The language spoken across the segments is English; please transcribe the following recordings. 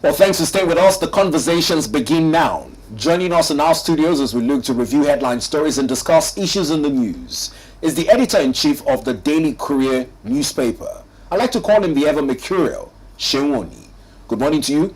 Well, thanks for staying with us. The conversations begin now. Joining us in our studios as we look to review headline stories and discuss issues in the news is the editor-in-chief of the Daily Courier newspaper. I like to call him the ever-mercurial, Seun Oni. Good morning to you,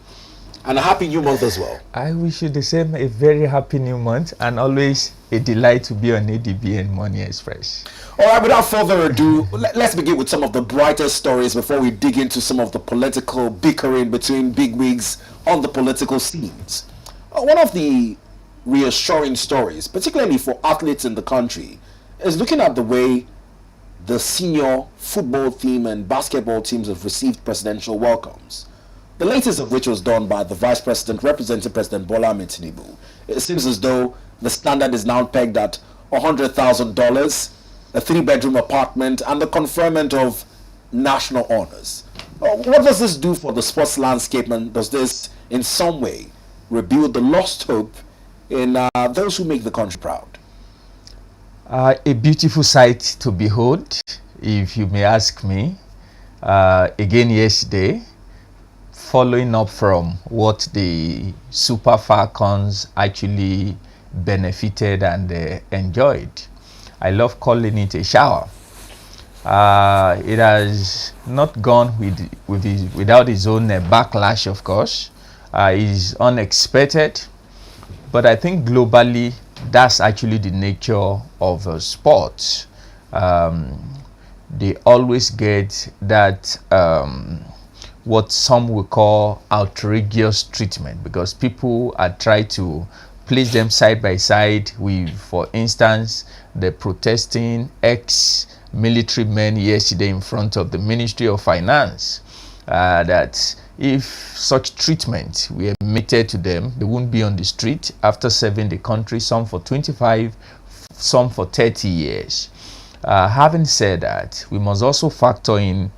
and a happy new month as well. I wish you the same, a very happy new month, and always a delight to be on ADB and Money Express. All right, without further ado, let's begin with some of the brighter stories before we dig into some of the political bickering between bigwigs on the political scenes. One of the reassuring stories, particularly for athletes in the country, is looking at the way the senior football team and basketball teams have received presidential welcomes. The latest of which was done by the Vice President representing President Bola Ahmed Tinubu. It seems as though the standard is now pegged at $100,000, a 3-bedroom apartment, and the conferment of national honors. What does this do for the sports landscape, and does this in some way rebuild the lost hope in those who make the country proud? A beautiful sight to behold, if you may ask me. Again yesterday, following up from what the Super Falcons actually benefited and enjoyed. I love calling it a shower. It has not gone without its own backlash, of course. It's unexpected, but I think globally that's actually the nature of sports. They always get that what some will call outrageous treatment, because people are trying to place them side by side with, for instance, the protesting ex-military men yesterday in front of the Ministry of Finance, that if such treatment were meted to them, they wouldn't be on the street after serving the country, some for 25, some for 30 years. Having said that, we must also factor in,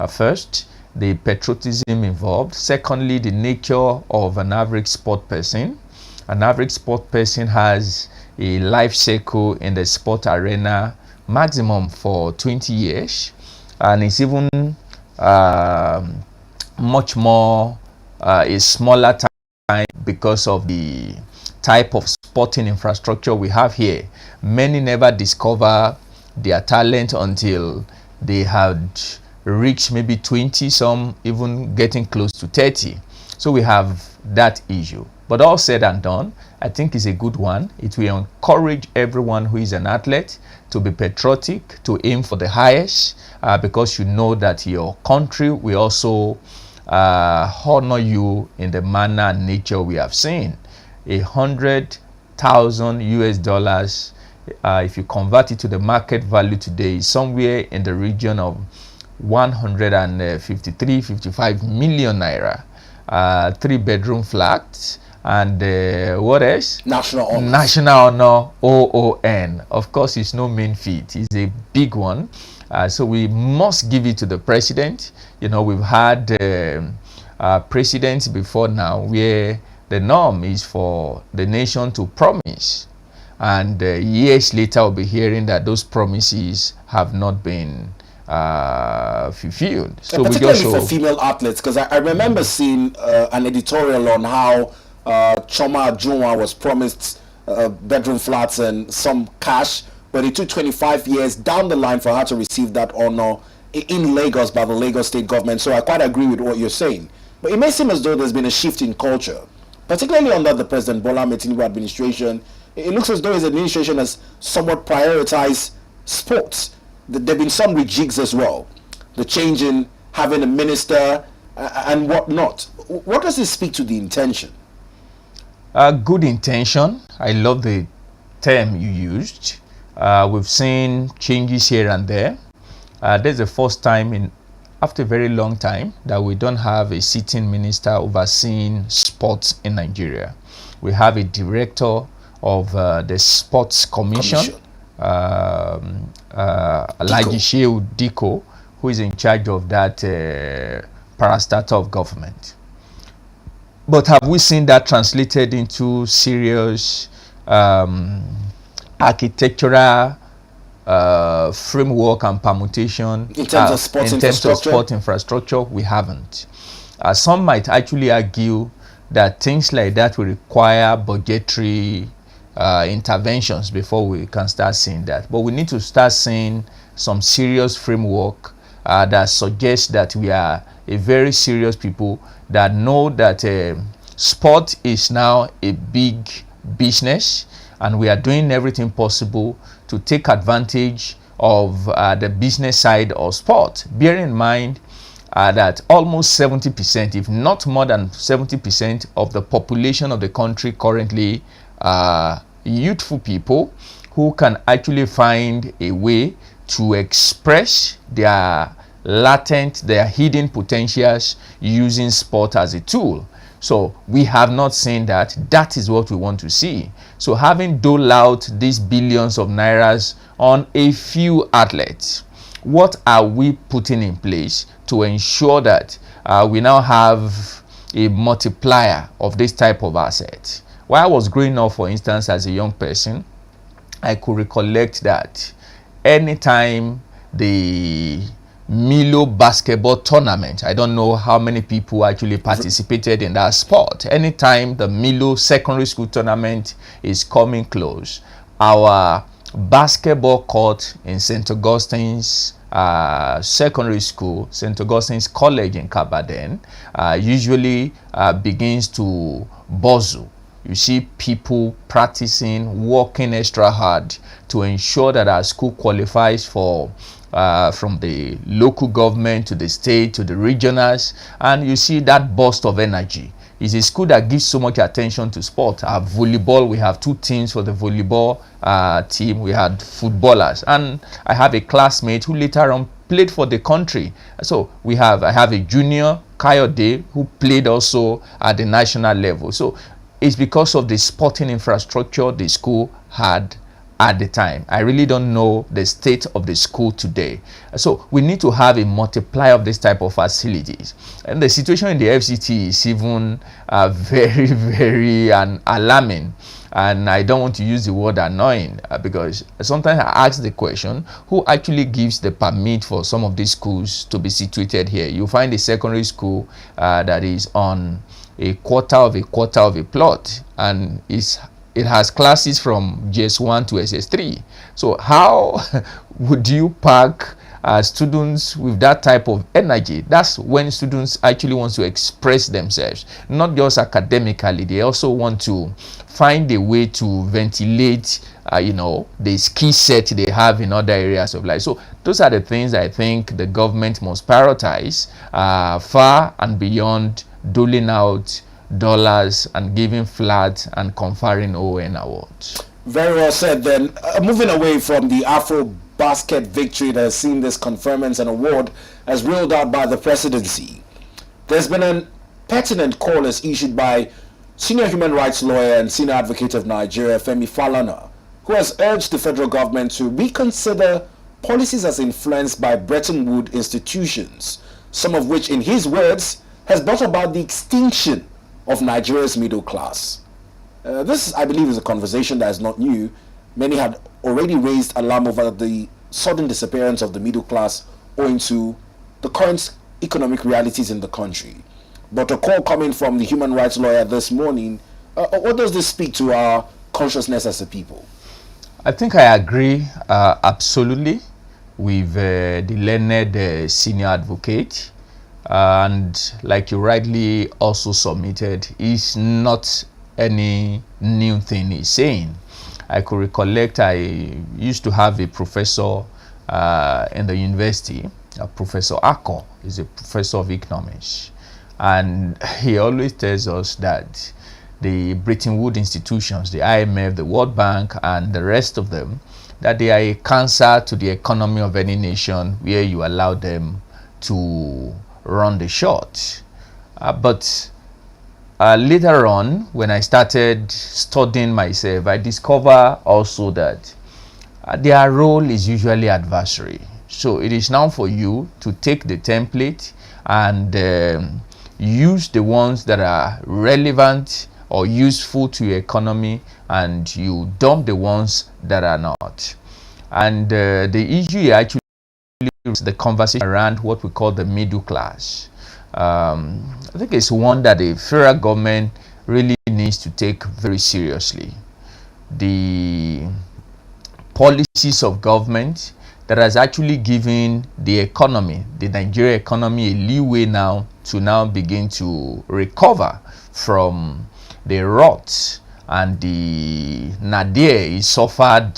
first, the patriotism involved. Secondly, the nature of an average sport person. An average sport person has a life cycle in the sport arena maximum for 20 years, and it's even much more a smaller time because of the type of sporting infrastructure we have here. Many never discover their talent until they had reached maybe 20, some even getting close to 30. So we have that issue. But all said and done, I think it's a good one. It will encourage everyone who is an athlete to be patriotic, to aim for the highest, because you know that your country will also honor you in the manner and nature we have seen. $100,000 if you convert it to the market value today, is somewhere in the region of 153-55 million naira. 3-bedroom flat, and what else? National honor. National honor, OON. Of course, it's no mean feat. It's a big one. So we must give it to the president. You know, we've had presidents before now where the norm is for the nation to promise, and years later we'll be hearing that those promises have not been fulfilled. So particularly for female athletes, because I remember seeing an editorial on how Choma Ajunwa was promised bedroom flats and some cash, but it took 25 years down the line for her to receive that honor in Lagos by the Lagos state government. So I quite agree with what you're saying. But it may seem as though there's been a shift in culture, particularly under the President Bola Ahmed Tinubu administration. It looks as though his administration has somewhat prioritized sports. There have been some rejigs as well. The change in having a minister and whatnot. What does this speak to the intention? Good intention. I love the term you used. We've seen changes here and there. This is the first time after a very long time that we don't have a sitting minister overseeing sports in Nigeria. We have a director of the Sports Commission. Alhaji Shehu Diko, who is in charge of that parastatal of government. But have we seen that translated into serious architectural framework and permutation in terms of sports infrastructure? We haven't. Some might actually argue that things like that will require budgetary interventions before we can start seeing that. But we need to start seeing some serious framework that suggests that we are a very serious people that know that sport is now a big business, and we are doing everything possible to take advantage of the business side of sport. Bear in mind that almost 70%, if not more than 70% of the population of the country currently are youthful people who can actually find a way to express their latent, their hidden potentials using sport as a tool. So we have not seen that. That is what we want to see. So having doled out these billions of nairas on a few athletes, what are we putting in place to ensure that we now have a multiplier of this type of asset? While I was growing up, for instance, as a young person, I could recollect that anytime the Milo basketball tournament, I don't know how many people actually participated in that sport. Anytime the Milo secondary school tournament is coming close, our basketball court in St. Augustine's secondary school, St. Augustine's College in Kabaden, usually begins to buzzle. You see people practicing, working extra hard to ensure that our school qualifies for from the local government to the state to the regionals, and you see that burst of energy. It's a school that gives so much attention to sport. Our volleyball, we have 2 teams for the volleyball team. We had footballers, and I have a classmate who later on played for the country. So I have a junior, Kayode, who played also at the national level. So it's because of the sporting infrastructure the school had at the time. I really don't know the state of the school today. So we need to have a multiplier of this type of facilities. And the situation in the FCT is even very, very alarming. And I don't want to use the word annoying because sometimes I ask the question, who actually gives the permit for some of these schools to be situated here? You find a secondary school that is on a quarter of a plot, and it has classes from JS1 to SS3. So how would you pack students with that type of energy? That's when students actually want to express themselves, not just academically. They also want to find a way to ventilate the skill set they have in other areas of life. So those are the things I think the government must prioritize far and beyond doling out dollars and giving flat and conferring ON awards. Very well said then. Moving away from the Afro basket victory that has seen this conferment and award as rolled out by the presidency, there's been a pertinent call as issued by senior human rights lawyer and senior advocate of Nigeria, Femi Falana, who has urged the federal government to reconsider policies as influenced by Bretton Woods institutions, some of which, in his words, has brought about the extinction of Nigeria's middle class. This, I believe, is a conversation that is not new. Many had already raised alarm over the sudden disappearance of the middle class owing to the current economic realities in the country. But a call coming from the human rights lawyer this morning, what does this speak to our consciousness as a people? I think I agree absolutely with the learned senior advocate. And like you rightly also submitted, is not any new thing he's saying. I could recollect I used to have a professor in the university, Professor Ako. He's a professor of economics, and he always tells us that the Bretton Woods institutions, the IMF, the World Bank, and the rest of them, that they are a cancer to the economy of any nation where you allow them to run the short. But later on, when I started studying myself, I discover also that their role is usually adversary. So it is now for you to take the template and use the ones that are relevant or useful to your economy, and you dump the ones that are not. And the issue actually is the conversation around what we call the middle class. I think it's one that the federal government really needs to take very seriously. The policies of government that has actually given the economy, the Nigeria economy, a leeway now to now begin to recover from the rot and the nadir he suffered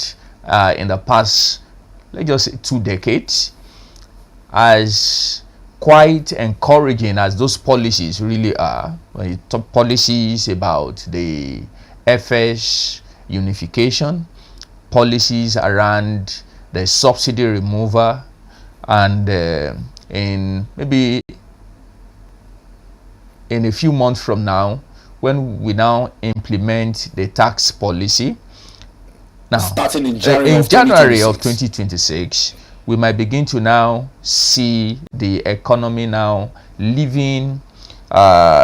in the past, let's just say, 2 decades, as quite encouraging as those policies really are. When you talk policies about the FS unification, policies around the subsidy removal, and in maybe in a few months from now, when we now implement the tax policy, now starting in January of 2026, we might begin to now see the economy now leaving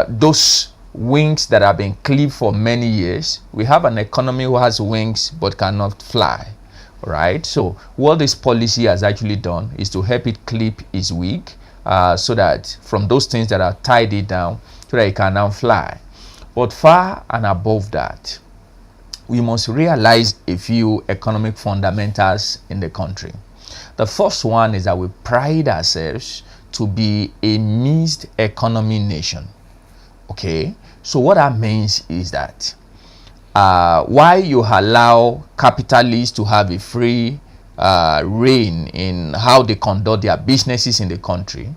those wings that have been clipped for many years. We have an economy who has wings but cannot fly, right? So what this policy has actually done is to help it clip its wing, so that from those things that are tied it down, so that it can now fly. But far and above that, we must realize a few economic fundamentals in the country. The first one is that we pride ourselves to be a mixed economy nation. Okay, so what that means is that while you allow capitalists to have a free reign in how they conduct their businesses in the country,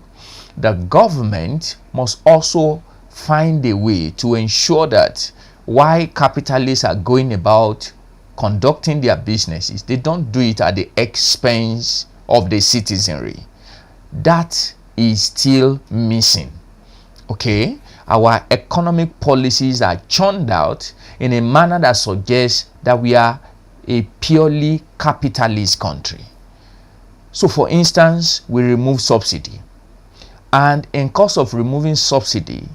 the government must also find a way to ensure that while capitalists are going about conducting their businesses, they don't do it at the expense of the citizenry. That is still missing. Okay, our economic policies are churned out in a manner that suggests that we are a purely capitalist country. So for instance, we remove subsidy, and in course of removing subsidy,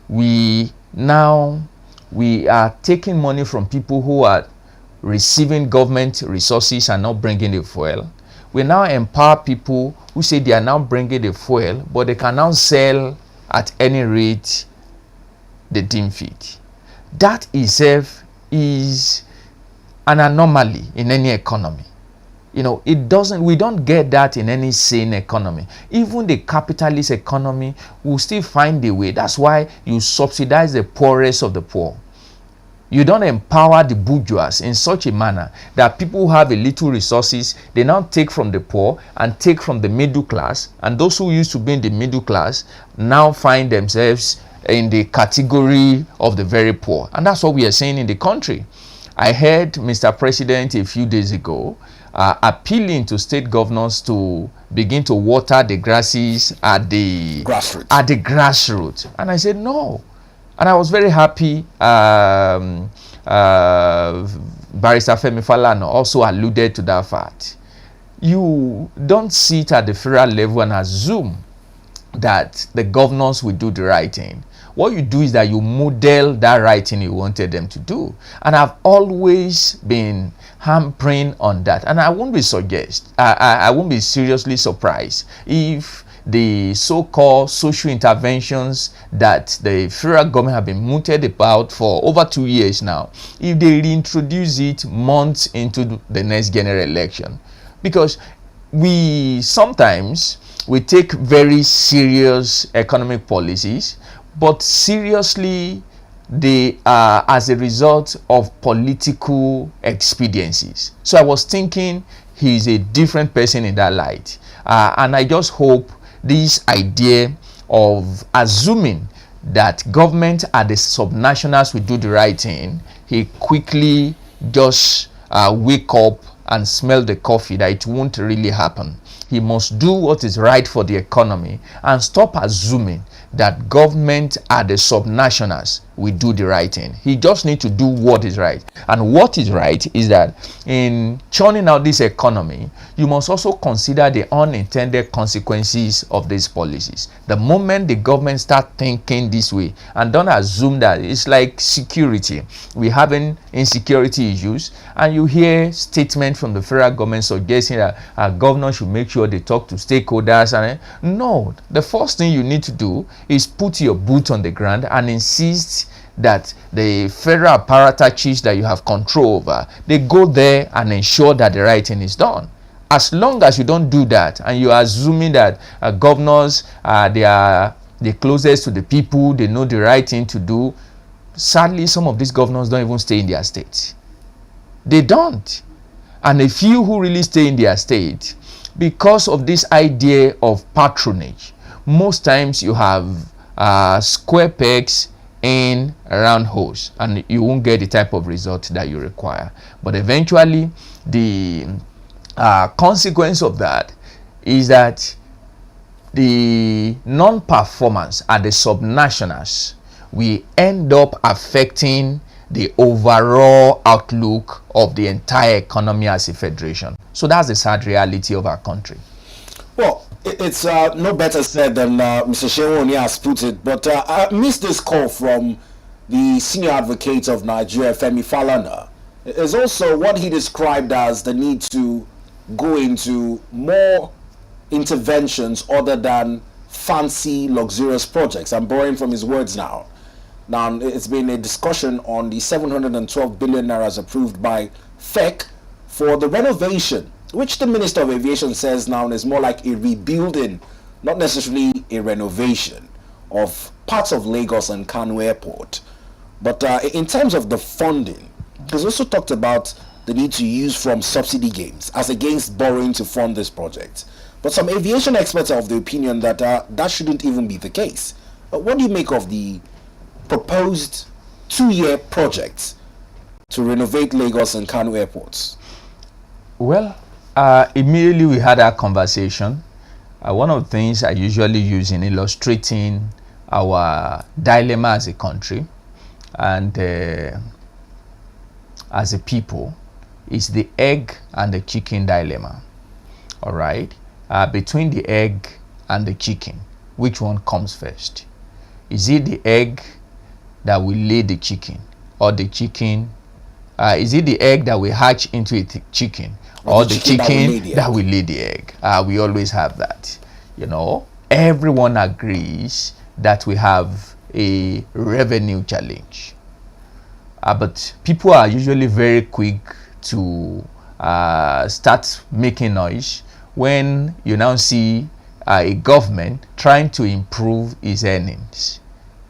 we are taking money from people who are receiving government resources and not bringing the fuel. We now empower people who say they are now bringing the fuel, but they can now sell at any rate they deem fit. That itself is an anomaly in any economy. You know, we don't get that in any sane economy. Even the capitalist economy will still find a way. That's why you subsidize the poorest of the poor. You don't empower the bourgeois in such a manner that people who have a little resources, they now take from the poor and take from the middle class, and those who used to be in the middle class now find themselves in the category of the very poor. And that's what we are saying in the country. I heard Mr. President a few days ago appealing to state governors to begin to water the grasses at the grassroots. And I said no. And I was very happy. Barrister Femi Falana also alluded to that fact. You don't sit at the federal level and assume that the governors will do the right thing. What you do is that you model that right thing you wanted them to do. And I've always been hampering on that. And I won't be seriously surprised if the so-called social interventions that the federal government have been mooted about for over 2 years now, if they reintroduce it months into the next general election. Because we take very serious economic policies, but seriously they are as a result of political expediencies. So I was thinking he's a different person in that light. And I just hope this idea of assuming that government are the subnationals will do the right thing, he quickly just wake up and smell the coffee, that it won't really happen. He must do what is right for the economy and stop assuming that government are the subnationals will do the right thing. He just needs to do what is right. And what is right is that in churning out this economy, you must also consider the unintended consequences of these policies. The moment the government start thinking this way, and don't assume that it's like security. We're having insecurity issues, and you hear statements from the federal government suggesting that a governor should make sure they talk to stakeholders. And no, the first thing you need to do is put your boot on the ground and insist that the federal apparatus that you have control over, they go there and ensure that the right thing is done. As long as you don't do that, and you are assuming that governors, they are the closest to the people, they know the right thing to do, sadly, some of these governors don't even stay in their states. They don't. And a few who really stay in their state, because of this idea of patronage, most times you have square pegs in round holes, and you won't get the type of result that you require. But eventually, the consequence of that is that the non-performance at the subnationals will end up affecting the overall outlook of the entire economy as a federation. So that's the sad reality of our country. Well, it's no better said than Mr. Seun Oni has put it, but I missed this call from the senior advocate of Nigeria, Femi Falana. It's also what he described as the need to go into more interventions other than fancy, luxurious projects. I'm borrowing from his words now. Now, it's been a discussion on the 712 billion naira approved by FEC for the renovation, which the Minister of Aviation says now is more like a rebuilding, not necessarily a renovation of parts of Lagos and Kano Airport. But in terms of the funding, he's also talked about the need to use from subsidy gains as against borrowing to fund this project. But some aviation experts are of the opinion that that shouldn't even be the case. What do you make of the proposed 2-year project to renovate Lagos and Kano airports? Well, immediately we had our conversation. One of the things I usually use in illustrating our dilemma as a country and as a people is the egg and the chicken dilemma. All right, between the egg and the chicken, which one comes first? Is it the egg that will lay the chicken, or the chicken? Is it the egg that will hatch into a chicken, or the chicken that will lay the egg? We always have that. You know, everyone agrees that we have a revenue challenge, but people are usually very quick to start making noise when you now see a government trying to improve its earnings.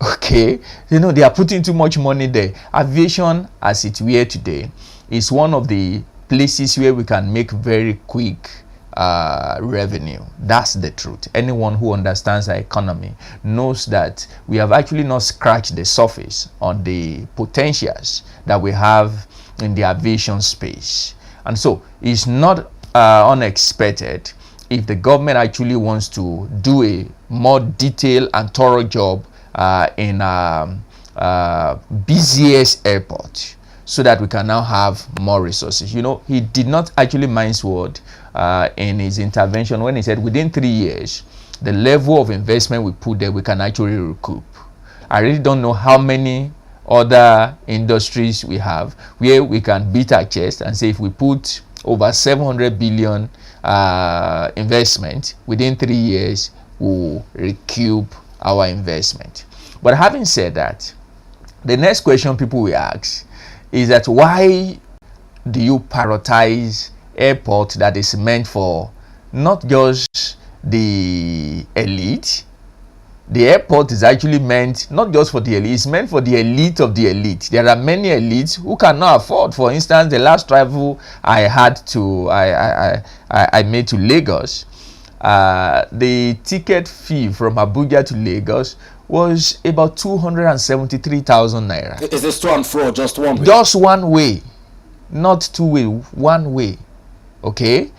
Okay, you know, they are putting too much money there. Aviation, as it were today, is one of the places where we can make very quick revenue. That's the truth. Anyone who understands our economy knows that we have actually not scratched the surface on the potentials that we have in the aviation space. And so it's not unexpected if the government actually wants to do a more detailed and thorough job in busiest airport, so that we can now have more resources. You know, he did not actually mince word in his intervention when he said within 3 years, the level of investment we put there, we can actually recoup. I really don't know how many other industries we have where we can beat our chest and say if we put over 700 billion investment within 3 years, we'll recoup our investment. But having said that, the next question people will ask is that why do you prioritize airport that is meant for not just the elite? The airport is actually meant not just for the elite, it's meant for the elite of the elite. There are many elites who cannot afford. For instance, the last travel I made to Lagos, the ticket fee from Abuja to Lagos was about 273,000 naira. Is this to and fro just one way? Just one way, not two way, one way. Okay,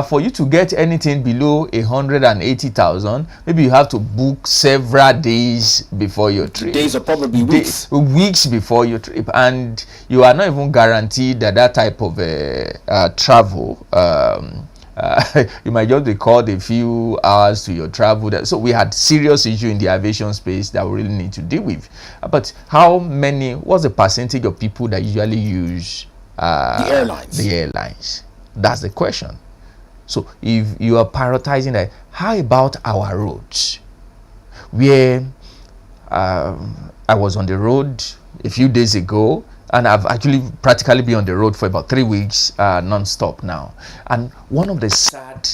for you to get anything below 180,000, maybe you have to book several days before your trip. Days or probably weeks. Weeks before your trip, and you are not even guaranteed that that type of travel. You might just be called a few hours to your travel. So we had serious issue in the aviation space that we really need to deal with. But what's the percentage of people that usually use the airlines? The airlines. That's the question. So if you are prioritizing that, how about our roads, where I was on the road a few days ago, and I've actually practically been on the road for about 3 weeks non-stop now. And one of the sad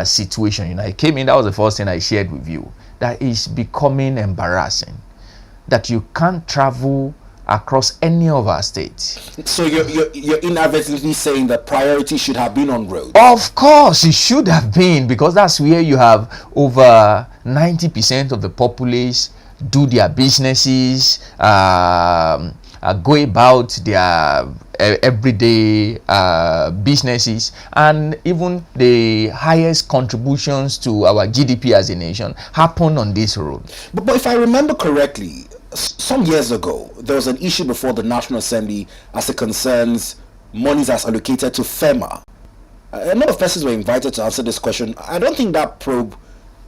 situation, you know, I came in, that was the first thing I shared with you, that is becoming embarrassing, that you can't travel across any of our states. So you're inadvertently saying that priority should have been on road. Of course it should have been, because that's where you have over 90% of the populace do their businesses, go about their everyday businesses, and even the highest contributions to our GDP as a nation happen on this road. But if I remember correctly, some years ago, there was an issue before the National Assembly as it concerns monies that's allocated to FEMA. A lot of persons were invited to answer this question. I don't think that probe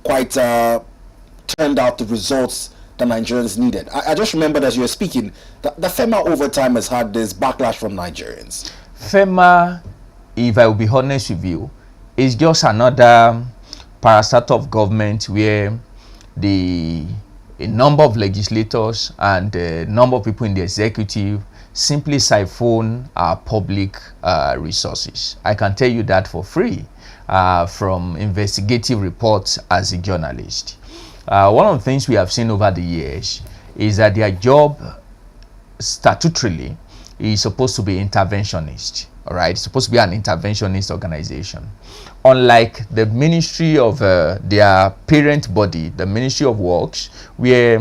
quite turned out the results that Nigerians needed. I just remembered as you were speaking that the FEMA over time has had this backlash from Nigerians. FEMA, if I will be honest with you, is just another parastatal of government where a number of legislators and a number of people in the executive simply siphon our public resources. I can tell you that for free from investigative reports as a journalist. One of the things we have seen over the years is that their job statutorily is supposed to be interventionist. All right, it's supposed to be an interventionist organization. Unlike the ministry of their parent body, the Ministry of Works, where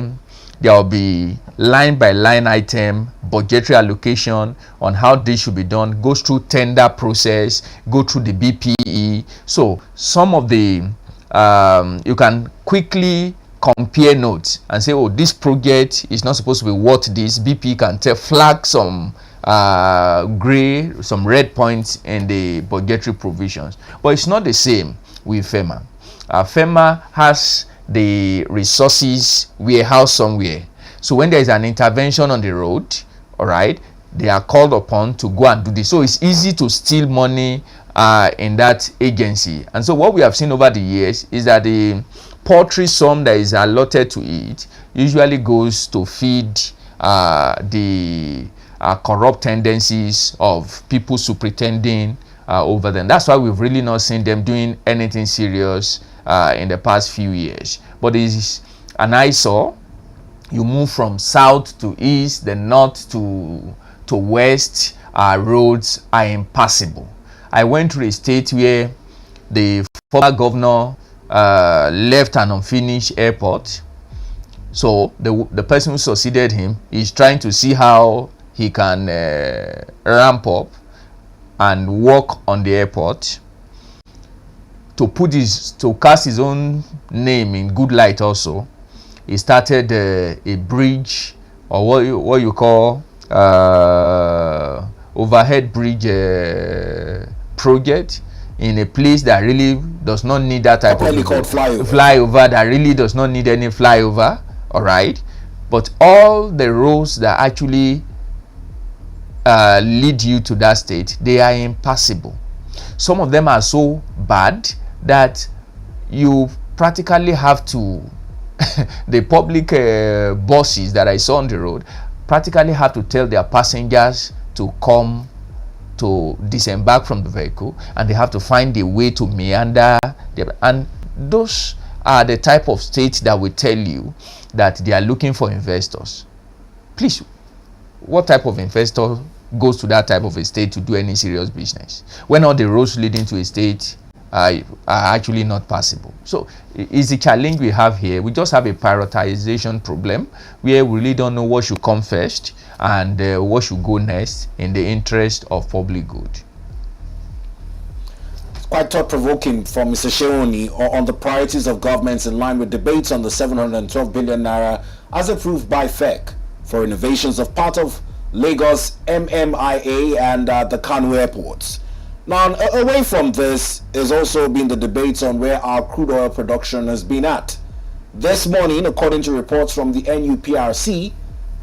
there will be line by line item budgetary allocation on how this should be done, goes through tender process, go through the BPE. So some of the you can quickly compare notes and say, oh, this project is not supposed to be worth this. BP can flag some gray, some red points in the budgetary provisions. But it's not the same with FEMA. FEMA has the resources warehoused somewhere. So when there is an intervention on the road, all right, they are called upon to go and do this. So it's easy to steal money in that agency. And so what we have seen over the years is that the paltry sum that is allotted to it usually goes to feed the corrupt tendencies of people superintending over them. That's why we've really not seen them doing anything serious in the past few years. But it's an eyesore. You move from south to east, the north to west, roads are impassable. I went to a state where the former governor left an unfinished airport. So the person who succeeded him is trying to see how he can ramp up and work on the airport to cast his own name in good light. Also, he started a bridge, or what you call overhead bridge project in a place that really does not need that type of flyover, that really does not need any flyover. All right, but all the roads that actually lead you to that state, they are impassable. Some of them are so bad that you practically have to the public buses that I saw on the road practically have to tell their passengers to come to disembark from the vehicle, and they have to find a way to meander. And those are the type of states that will tell you that they are looking for investors. Please, what type of investor goes to that type of a state to do any serious business when all the roads leading to a state are actually not passable? So it's the challenge we have here. We just have a prioritization problem where we really don't know what should come first and what should go next in the interest of public good. It's quite thought-provoking for Mr. Seun Oni on the priorities of governments in line with debates on the 712 billion naira as approved by FEC for innovations of part of Lagos MMIA and the Kano airports. Now, away from this is also been the debates on where our crude oil production has been at. This morning, according to reports from the NUPRC,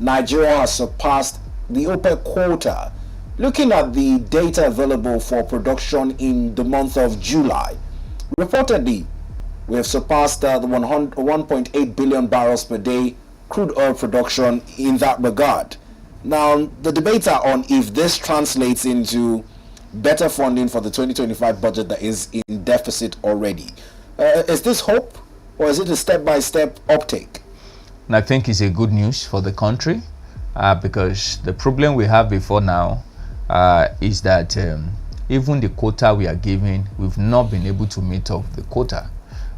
Nigeria has surpassed the OPEC quota. Looking at the data available for production in the month of July, reportedly, we have surpassed the 1.8 billion barrels per day crude oil production in that regard. Now, the debates are on if this translates into better funding for the 2025 budget that is in deficit already. Is this hope, or is it a step-by-step uptake? And I think it's a good news for the country, because the problem we have before now is that even the quota we are giving, we've not been able to meet up the quota.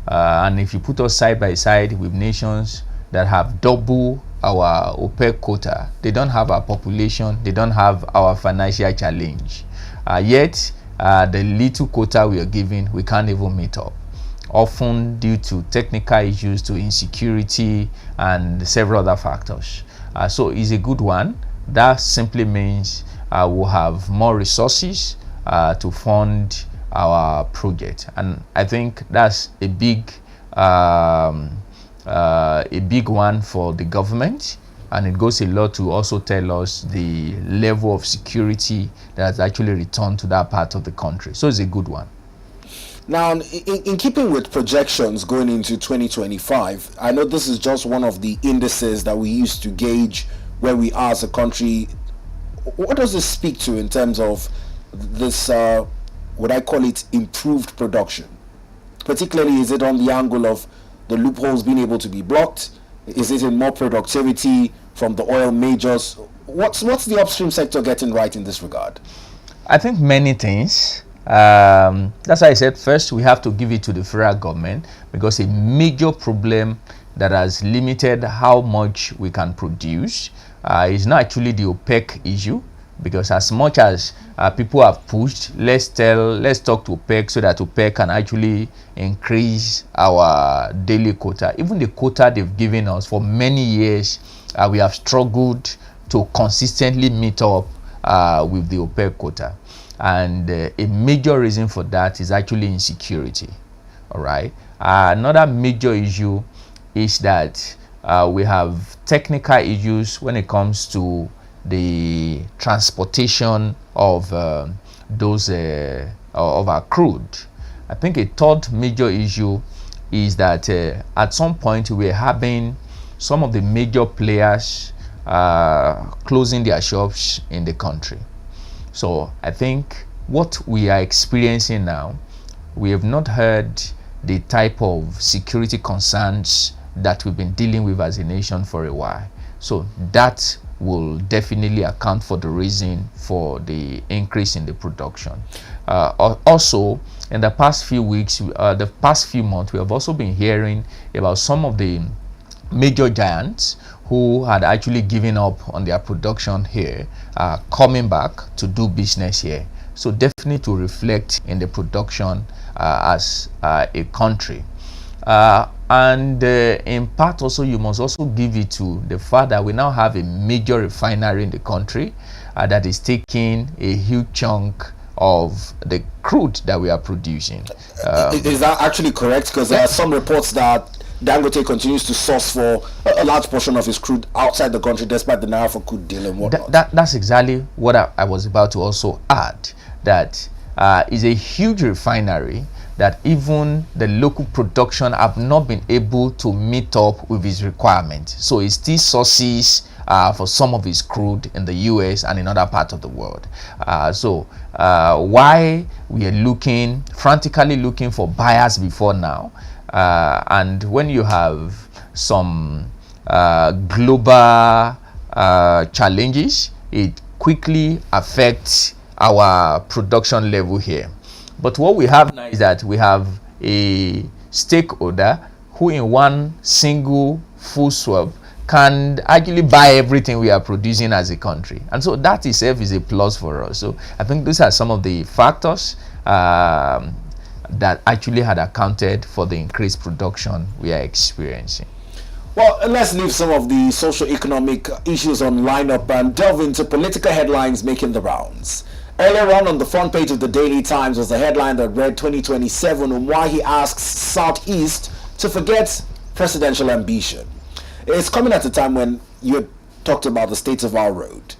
And if you put us side by side with nations that have double our OPEC quota, they don't have our population, they don't have our financial challenge. Yet, the little quota we are giving, we can't even meet up, often due to technical issues, to insecurity, and several other factors. So it's a good one. That simply means we'll have more resources to fund our project, and I think that's a big one for the government, and it goes a lot to also tell us the level of security that has actually returned to that part of the country. So it's a good one. Now, in keeping with projections going into 2025, I know this is just one of the indices that we use to gauge where we are as a country. What does this speak to in terms of this, what I call it, improved production? Particularly, is it on the angle of the loopholes being able to be blocked? Is it in more productivity from the oil majors? What's the upstream sector getting right in this regard? I think many things. That's why I said first we have to give it to the federal government, because a major problem that has limited how much we can produce is not actually the OPEC issue, because as much as people have pushed, let's talk to OPEC so that OPEC can actually increase our daily quota. Even the quota they've given us for many years, we have struggled to consistently meet up with the OPEC quota. And a major reason for that is actually insecurity. All right. Another major issue is that we have technical issues when it comes to the transportation of of our crude. I think a third major issue is that at some point we're having some of the major players closing their shops in the country. So I think what we are experiencing now, we have not heard the type of security concerns that we've been dealing with as a nation for a while. So that will definitely account for the reason for the increase in the production. Also, in the past few weeks, the past few months, we have also been hearing about some of the major giants who had actually given up on their production here, coming back to do business here. So definitely to reflect in the production as a country. And in part also, you must also give it to the fact that we now have a major refinery in the country that is taking a huge chunk of the crude that we are producing. Is that actually correct? Because there are some reports that Dangote continues to source for a large portion of his crude outside the country, despite the Naira for crude deal and whatnot. That's exactly what I was about to also add. That is a huge refinery that even the local production have not been able to meet up with his requirements. So it still sources for some of his crude in the US and in other parts of the world. So why we are frantically looking for buyers before now, and when you have some global challenges, it quickly affects our production level here. But what we have now is that we have a stakeholder who in one single full swap can actually buy everything we are producing as a country. And so that itself is a plus for us. So I think these are some of the factors that actually had accounted for the increased production we are experiencing. Well, let's leave some of the socio-economic issues on lineup and delve into political headlines making the rounds. Earlier on the front page of the Daily Times was a headline that read 2027, Umahi asks Southeast to forget presidential ambition. It's coming at a time when you talked about the state of our road.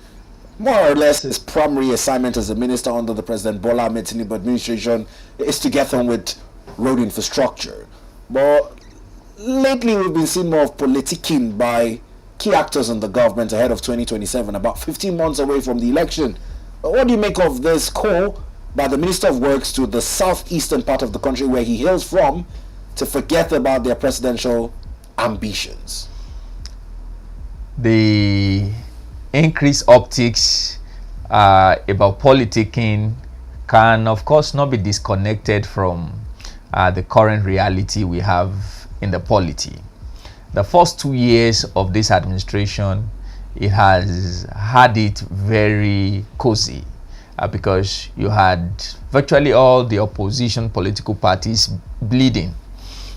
More or less, his primary assignment as a minister under the President Bola Ahmed Tinubu administration is to get on with road infrastructure. But lately, we've been seeing more of politicking by key actors in the government ahead of 2027, about 15 months away from the election. What do you make of this call by the Minister of Works to the southeastern part of the country where he hails from to forget about their presidential ambitions? The increased optics about politicking can, of course, not be disconnected from the current reality we have in the polity. The first 2 years of this administration, it has had it very cozy because you had virtually all the opposition political parties bleeding.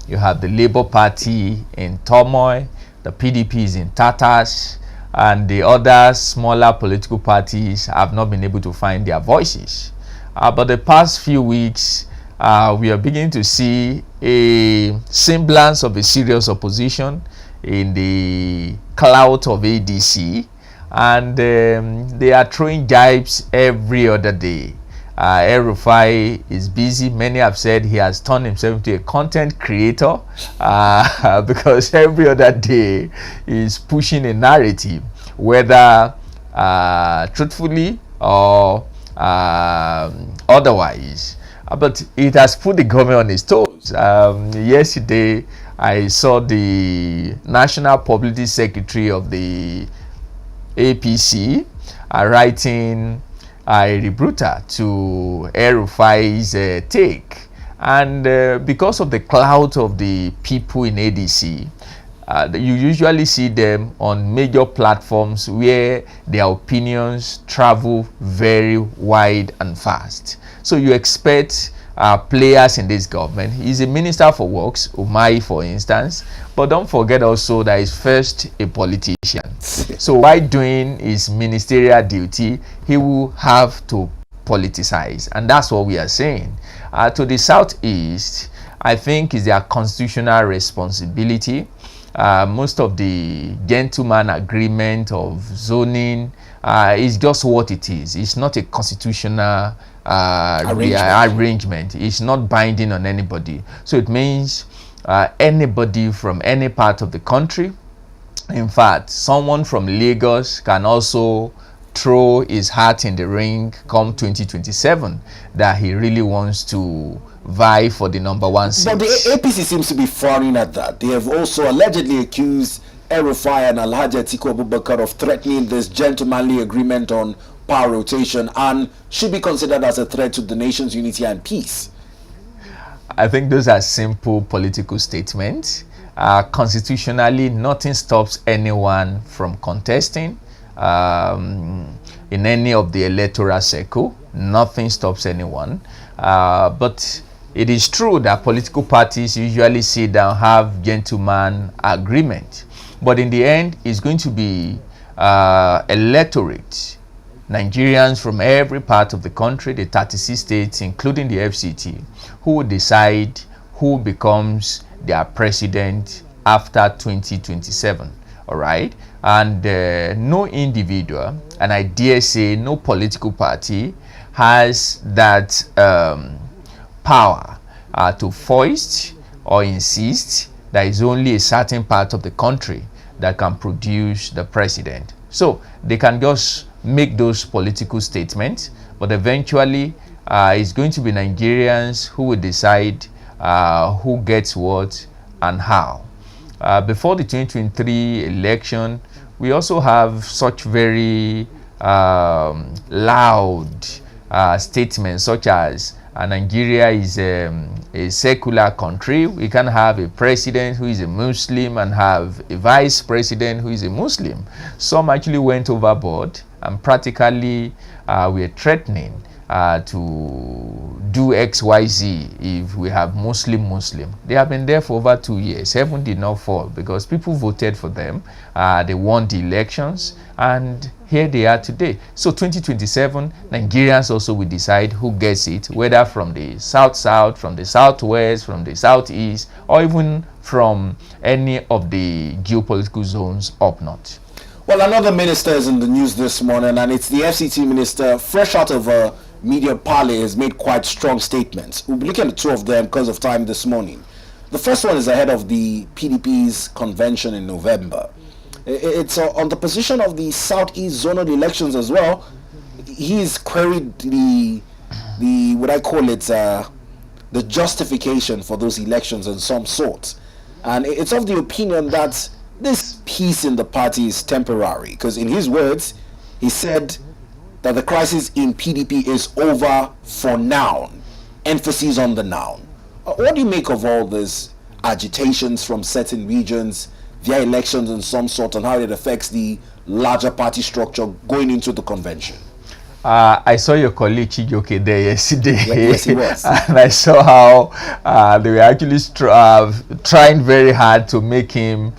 You have the Labour Party in turmoil, the PDP is in tatters, and the other smaller political parties have not been able to find their voices. But the past few weeks, we are beginning to see a semblance of a serious opposition in the clout of ADC, and they are throwing jibes every other day. El-Rufai is busy. Many have said he has turned himself into a content creator because every other day he's pushing a narrative, whether truthfully or otherwise. But it has put the government on its toes. Yesterday, I saw the National Publicity Secretary of the APC writing a rebuttal to El-Rufai's take. And because of the clout of the people in ADC, you usually see them on major platforms where their opinions travel very wide and fast. So you expect players in this government. He's a minister for works, Umahi for instance, but don't forget also that he's first a politician. So while doing his ministerial duty, he will have to politicize, and that's what we are saying. To the southeast, I think is their constitutional responsibility. Most of the gentleman agreement of zoning is just what it is. It's not a constitutional arrangement. It's not binding on anybody. So it means anybody from any part of the country, in fact, someone from Lagos can also throw his hat in the ring come 2027 that he really wants to vie for the #1 seat. But the APC seems to be frowning at that. They have also allegedly accused El-Rufai and Alhaji Atiku Abubakar of threatening this gentlemanly agreement on power rotation and should be considered as a threat to the nation's unity and peace. I think those are simple political statements. Constitutionally, nothing stops anyone from contesting in any of the electoral circle. Nothing stops anyone. But it is true that political parties usually sit down, have gentleman agreement. But in the end, it's going to be electorate, Nigerians from every part of the country, the 36 states, including the FCT, who will decide who becomes their president after 2027. All right, and no individual, and I dare say no political party, has that power to foist or insist that is only a certain part of the country that can produce the president. So they can just make those political statements, but eventually it's going to be Nigerians who will decide who gets what and how. Before the 2023 election, we also have such very loud statements such as Nigeria is a secular country. We can have a president who is a Muslim and have a vice president who is a Muslim. Some actually went overboard and practically were threatening to do XYZ if we have Muslim. They have been there for over 2 years. Heaven did not fall because people voted for them. They won the elections and here they are today. So 2027, Nigerians also will decide who gets it, whether from the south, from the southwest, from the southeast, or even from any of the geopolitical zones up north. Well, another minister is in the news this morning, and it's the FCT minister, fresh out of a media parley, has made quite strong statements. We'll be looking at two of them because of time this morning. The first one is ahead of the PDP's convention in November. It's on the position of the Southeast zonal elections as well. He's queried the what I call it the justification for those elections in some sort, and it's of the opinion that this peace in the party is temporary. Because in his words, he said that the crisis in PDP is over for now. Emphasis on the noun. What do you make of all these agitations from certain regions, their elections in some sort, and how it affects the larger party structure going into the convention? I saw your colleague Chijoke there yesterday. Yes, he was. And I saw how they were actually trying very hard to make him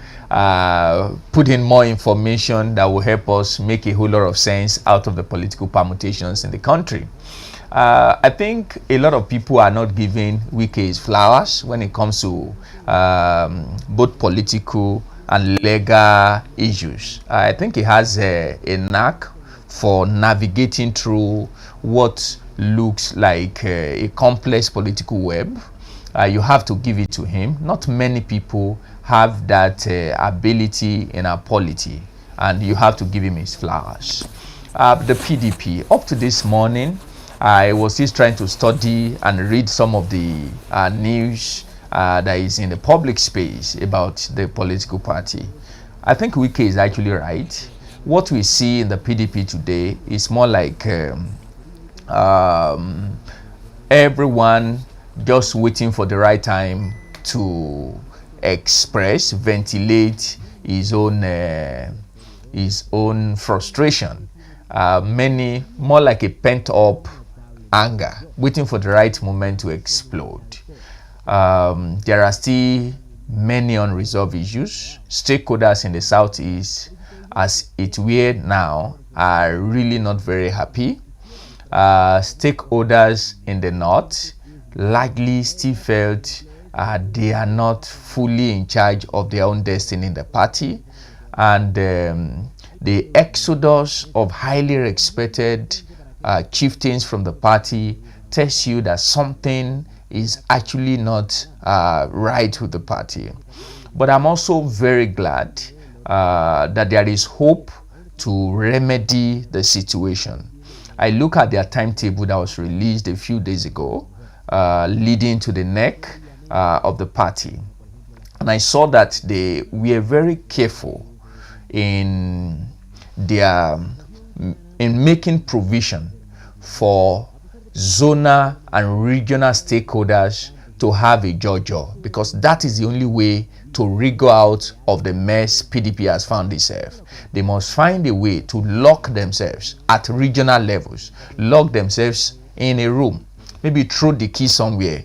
put in more information that will help us make a whole lot of sense out of the political permutations in the country. I think a lot of people are not giving Wike his flowers when it comes to both political and legal issues. I think he has a knack for navigating through what looks like a complex political web. You have to give it to him. Not many people have that ability in our polity, and you have to give him his flowers. The PDP, up to this morning, I was just trying to study and read some of the news that is in the public space about the political party. I think Wike is actually right. What we see in the PDP today is more like everyone just waiting for the right time to express, ventilate his own frustration. Many more like a pent-up anger, waiting for the right moment to explode. There are still many unresolved issues. Stakeholders in the Southeast, as it were now, are really not very happy. Stakeholders in the North likely still felt they are not fully in charge of their own destiny in the party, and the exodus of highly respected chieftains from the party tells you that something is actually not right with the party. But I'm also very glad that there is hope to remedy the situation. I look at their timetable that was released a few days ago, leading to the neck of the party, and I saw that they were very careful in making provision for zonal and regional stakeholders to have a JOJO, because that is the only way to wriggle out of the mess PDP has found itself. They must find a way to lock themselves at regional levels, lock themselves in a room, maybe throw the key somewhere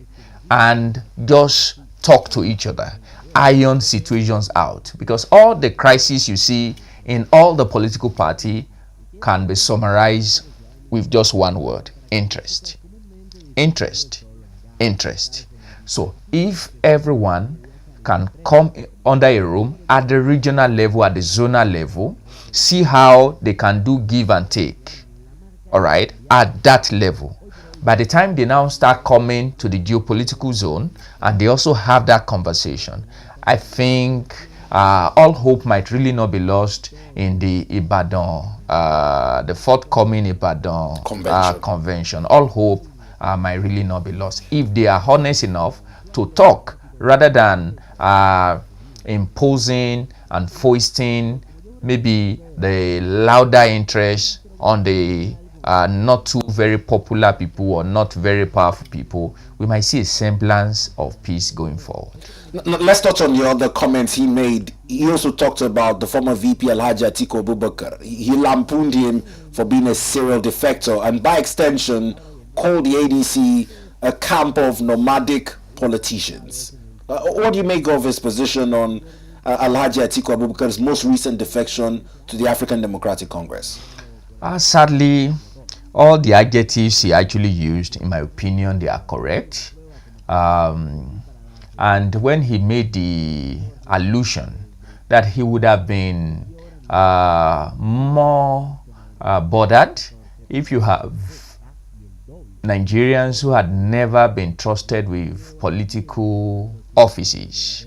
and just talk to each other, iron situations out, because all the crises you see in all the political party can be summarized with just one word: interest. Interest. Interest. So if everyone can come under a room at the regional level, at the zonal level, see how they can do give and take, all right, at that level. By the time they now start coming to the geopolitical zone and they also have that conversation, I think all hope might really not be lost in the Ibadan, the forthcoming Ibadan convention. All hope might really not be lost if they are honest enough to talk rather than imposing and foisting maybe the louder interest on the not too very popular people or not very powerful people. We might see a semblance of peace going forward. Let's touch on the other comments he made. He also talked about the former VP Alhaji Atiku Abubakar. He lampooned him for being a serial defector, and by extension called the ADC a camp of nomadic politicians. What do you make of his position on Alhaji Atiku Abubakar's most recent defection to the African Democratic Congress? Sadly, all the adjectives he actually used, in my opinion, they are correct. And when he made the allusion that he would have been more bothered if you have Nigerians who had never been trusted with political offices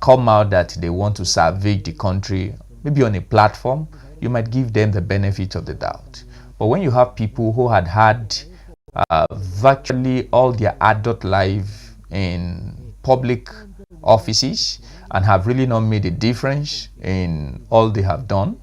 come out that they want to salvage the country maybe on a platform, you might give them the benefit of the doubt. But when you have people who had virtually all their adult life in public offices and have really not made a difference in all they have done.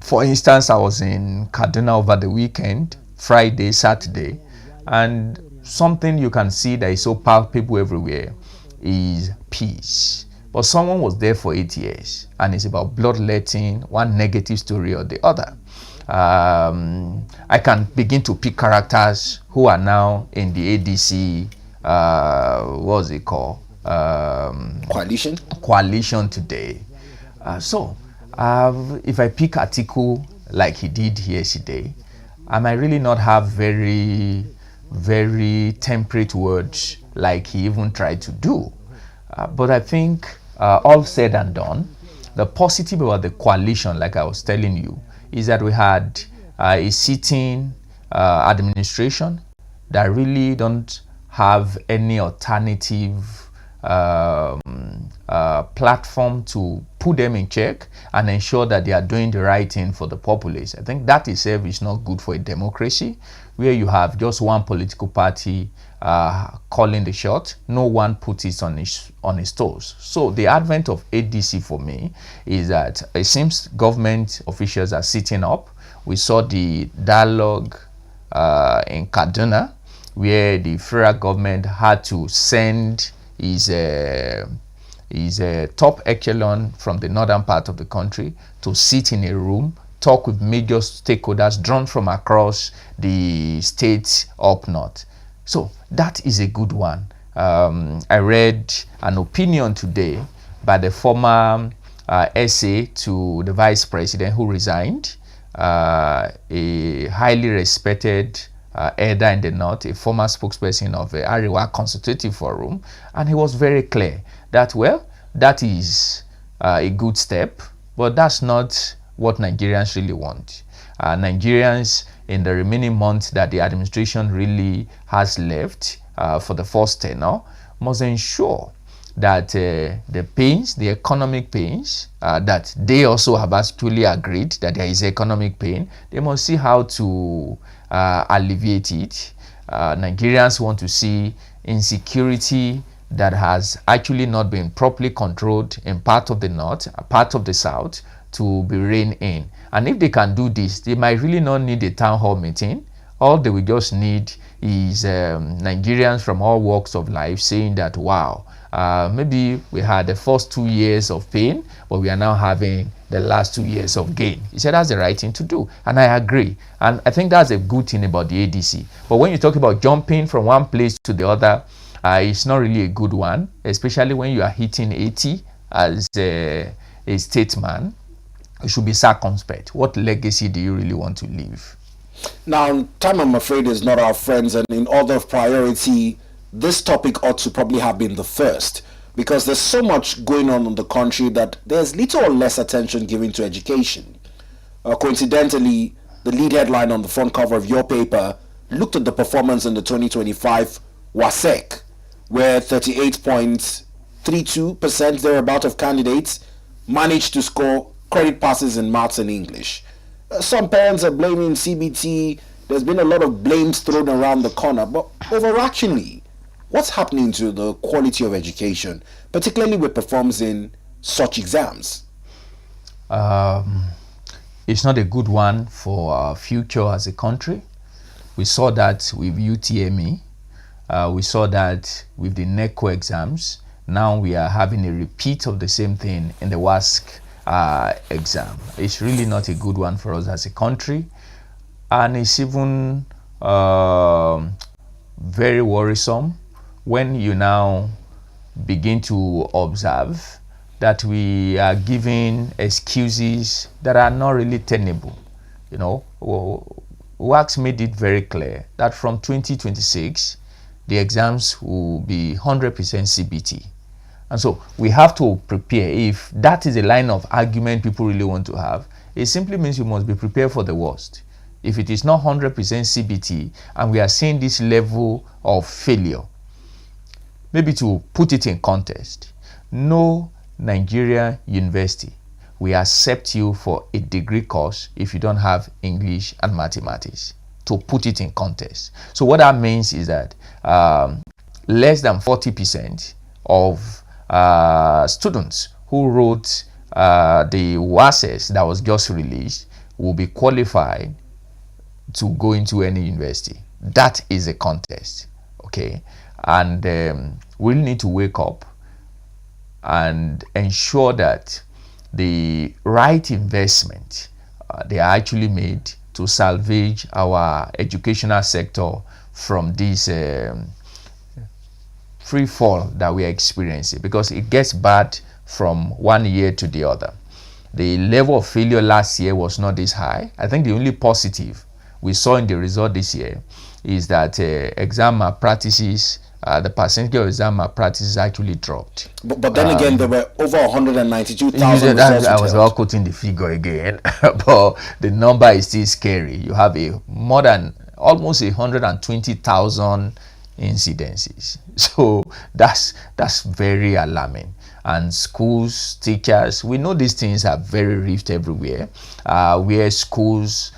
For instance, I was in Kaduna over the weekend, Friday, Saturday, and something you can see that is so palpable everywhere is peace. But someone was there for 8 years, and it's about bloodletting, one negative story or the other. I can begin to pick characters who are now in the ADC, what's it called? Coalition today. If I pick Atiku like he did yesterday, I might really not have very, very temperate words like he even tried to do. But I think all said and done, the positive about the coalition, like I was telling you, is that we had a sitting administration that really don't have any alternative platform to put them in check and ensure that they are doing the right thing for the populace. I think that itself is not good for a democracy where you have just one political party calling the shot. No one puts it on his toes. So the advent of ADC for me is that it seems government officials are sitting up. We saw the dialogue in Kaduna where the federal government had to send his top echelon from the northern part of the country to sit in a room, talk with major stakeholders drawn from across the states up north. So that is a good one. I read an opinion today by the former SA to the vice president who resigned, a highly respected elder in the north, a former spokesperson of the Ariwa Consultative Forum, and he was very clear that, well, that is a good step, but that's not what Nigerians really want. Nigerians, in the remaining months that the administration really has left for the first tenure, must ensure that the pains, the economic pains, that they also have actually agreed that there is economic pain, they must see how to alleviate it. Nigerians want to see insecurity that has actually not been properly controlled in part of the north, part of the south, to be reined in. And if they can do this, they might really not need a town hall meeting. All they will just need is Nigerians from all walks of life saying that, wow, maybe we had the first 2 years of pain, but we are now having the last 2 years of gain. He said that's the right thing to do, and I agree. And I think that's a good thing about the ADC. But when you talk about jumping from one place to the other, it's not really a good one, especially when you are hitting 80 as a statesman. You should be circumspect. What legacy do you really want to leave? Now, time, I'm afraid, is not our friends, and in order of priority, this topic ought to probably have been the first, because there's so much going on in the country that there's little or less attention given to education. Coincidentally, the lead headline on the front cover of your paper looked at the performance in the 2025 WASSCE, where 38.32% thereabout of candidates managed to score credit passes in maths and English. Some parents are blaming CBT. There's been a lot of blames thrown around the corner, but overarchingly, what's happening to the quality of education, particularly with performance in such exams? It's not a good one for our future as a country. We saw that with UTME. We saw that with the NECO exams. Now we are having a repeat of the same thing in the WASSCE exam. It's really not a good one for us as a country, and it's even very worrisome when you now begin to observe that we are giving excuses that are not really tenable. You know, WASSCE made it very clear that from 2026 the exams will be 100% CBT. And so we have to prepare. If that is a line of argument people really want to have, it simply means you must be prepared for the worst. If it is not 100% CBT and we are seeing this level of failure, maybe to put it in context, no Nigerian university we accept you for a degree course if you don't have English and mathematics, to put it in context. So what that means is that less than 40% of students who wrote the WASSCE that was just released will be qualified to go into any university. That is a contest, okay? And we need to wake up and ensure that the right investment they are actually made to salvage our educational sector from this free fall that we are experiencing, because it gets bad from one year to the other. The level of failure last year was not this high. I think the only positive we saw in the result this year is that exam malpractices, the percentage of exam malpractices actually dropped. But then again, there were over 192,000 results. I was well quoting the figure again, but the number is still scary. You have more than almost 120,000 incidences. So that's very alarming. And schools, teachers, we know these things are very rift everywhere, where schools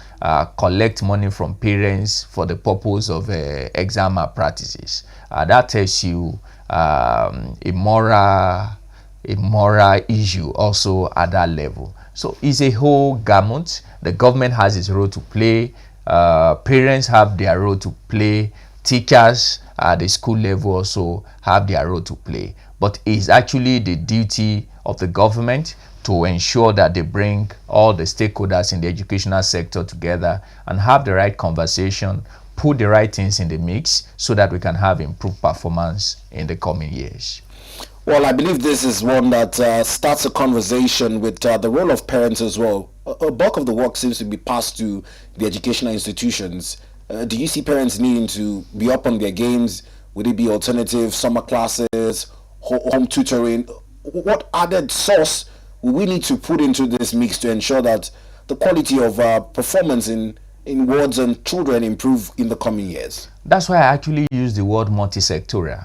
collect money from parents for the purpose of exam malpractices. That tells you a moral issue also at that level. So it's a whole gamut. The government has its role to play. Parents have their role to play. Teachers at the school level also have their role to play. But it's actually the duty of the government to ensure that they bring all the stakeholders in the educational sector together and have the right conversation, put the right things in the mix so that we can have improved performance in the coming years. Well, I believe this is one that starts a conversation with the role of parents as well. A bulk of the work seems to be passed to the educational institutions. Do you see parents needing to be up on their games? Would it be alternative summer classes, home tutoring? What added sauce we need to put into this mix to ensure that the quality of performance in wards and children improve in the coming years? That's why I actually use the word multi-sectorial.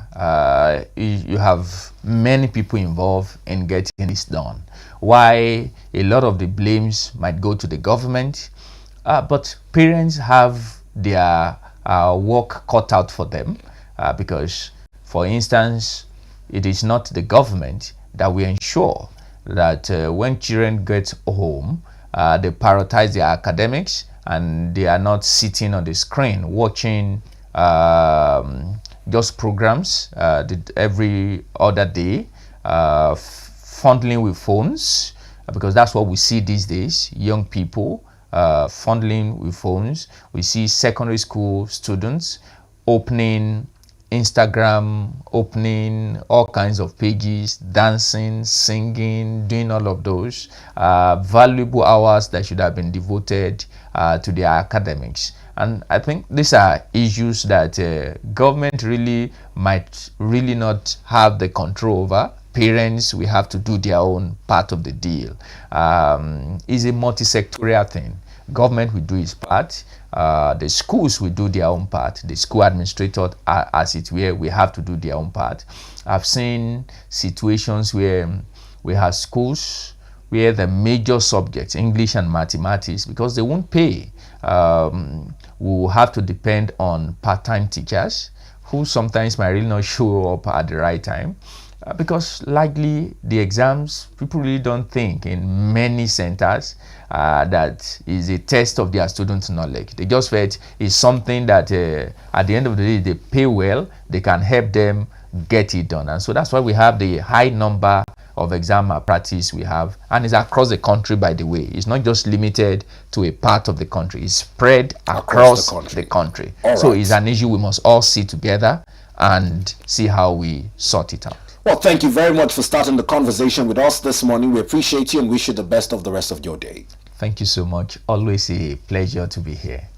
You have many people involved in getting this done. Why a lot of the blames might go to the government, but parents have their work cut out for them, because, for instance, it is not the government that will ensure that when children get home, they prioritize their academics and they are not sitting on the screen watching just programs every other day, fondling with phones, because that's what we see these days, young people fondling with phones. We see secondary school students opening Instagram, opening all kinds of pages, dancing, singing, doing all of those valuable hours that should have been devoted to their academics. And I think these are issues that government really might really not have the control over. Parents, we have to do their own part of the deal. It's a multi-sectorial thing. Government will do its part. The schools will do their own part. The school administrator, as it were, we have to do their own part. I've seen situations where we have schools where the major subjects, English and mathematics, because they won't pay, we will have to depend on part-time teachers who sometimes might really not show up at the right time. Because likely the exams, people really don't think in many centers that is a test of their students' knowledge. They just felt it's something that at the end of the day, they pay well, they can help them get it done. And so that's why we have the high number of exam malpractice we have, and it's across the country, by the way. It's not just limited to a part of the country, it's spread across the country. So it's an issue we must all sit together and see how we sort it out. Well, thank you very much for starting the conversation with us this morning. We appreciate you and wish you the best of the rest of your day. Thank you so much. Always a pleasure to be here.